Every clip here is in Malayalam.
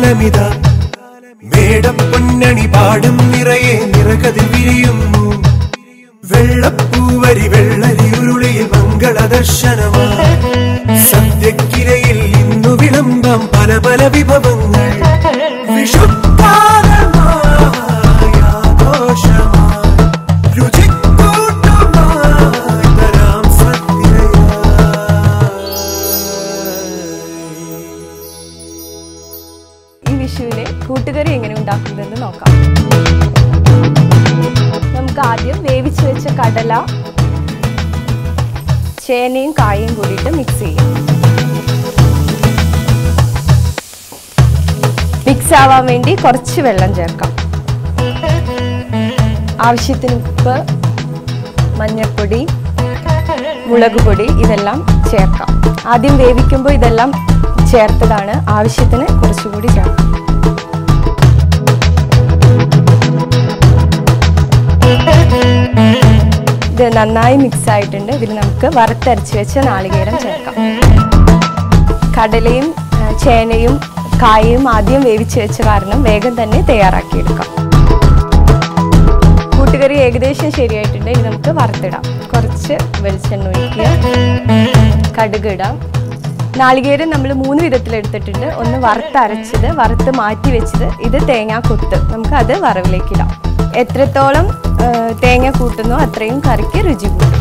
കാലമിതാ മേടപ്പൊന്നണി പാടും നിറയെ നിറകതിൽ വിരിയുന്നു വെള്ളപ്പൂവരി വെള്ളരി ഉരുളിയിൽ മംഗളദർശനമായി സദ്യക്കിരയിൽ ഇന്നു വിളമ്പാം പല പല വിഭവങ്ങൾ വിഷുവിനെ കൂട്ടുകറി എങ്ങനെ ഉണ്ടാക്കുന്നതെന്ന് നോക്കാം. നമുക്ക് ആദ്യം വേവിച്ചു വെച്ച കടല ചേനയും കായയും കൂടിയിട്ട് മിക്സ് ചെയ്യാം. മിക്സ് ആവാൻ വേണ്ടി കുറച്ച് വെള്ളം ചേർക്കാം. ആവശ്യത്തിന് ഉപ്പ്, മഞ്ഞൾപ്പൊടി, മുളക് പൊടി ഇതെല്ലാം ചേർക്കാം. ആദ്യം വേവിക്കുമ്പോൾ ഇതെല്ലാം ചേർത്തതാണ്, ആവശ്യത്തിന് കുറച്ചുകൂടി ചേർക്കാം. ഇത് നന്നായി മിക്സ് ആയിട്ടുണ്ട്. ഇതിൽ നമുക്ക് വറുത്തരച്ച് വെച്ച നാളികേരം ചേർക്കാം. കടലയും ചേനയും കായയും ആദ്യം വേവിച്ച് വെച്ച കാരണം വേഗം തന്നെ തയ്യാറാക്കിയെടുക്കാം. കൂട്ടുകറി ഏകദേശം ശരിയായിട്ടുണ്ട്. ഇനി നമുക്ക് വറുത്തിടാം. കുറച്ച് വെളിച്ചെണ്ണ ഒഴിക്കുക, കടുക് ഇടാം. നാളികേരം നമ്മൾ 3 വിധത്തിലെടുത്തിട്ടുണ്ട്. ഒന്ന് വറുത്തരച്ചത്, വറുത്ത് മാറ്റി വെച്ചത്, ഇത് തേങ്ങ കൊത്ത്. നമുക്ക് അത് വറവിലേക്കിടാം. എത്രത്തോളം തേങ്ങ കൂട്ടുന്നോ അത്രയും കറിക്ക് രുചി കൂട്ടും.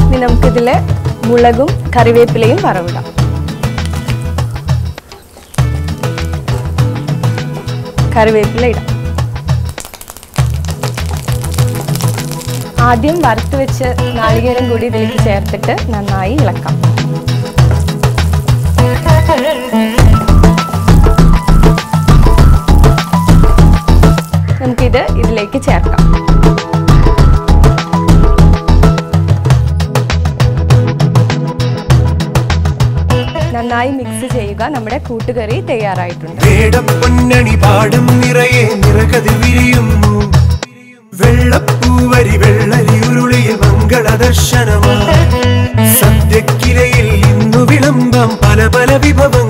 ഇനി നമുക്കിതില് മുളകും കറിവേപ്പിലയും വറവിടാം. കറിവേപ്പില ഇടാം. ആദ്യം വറുത്ത് വെച്ച് നാളികേരം കൂടി ഇതിലേക്ക് ചേർത്തിട്ട് നന്നായി ഇളക്കാം. നമുക്കിത് ഇതിലേക്ക് ചേർക്കാം. നന്നായി മിക്സ് ചെയ്യുക. നമ്മുടെ കൂട്ടുകറി തയ്യാറായിട്ടുണ്ട്. മേടപ്പൊന്നണി പാടും നിറയെ നിറകതിൽ വിരിയുന്നു വെള്ളപ്പൂവരി വെള്ളരി ഉരുളിയിൽ മംഗളദർശനമായി സദ്യക്കിരയിൽ ഇന്നു വിളമ്പാം പല പല വിഭവങ്ങൾ.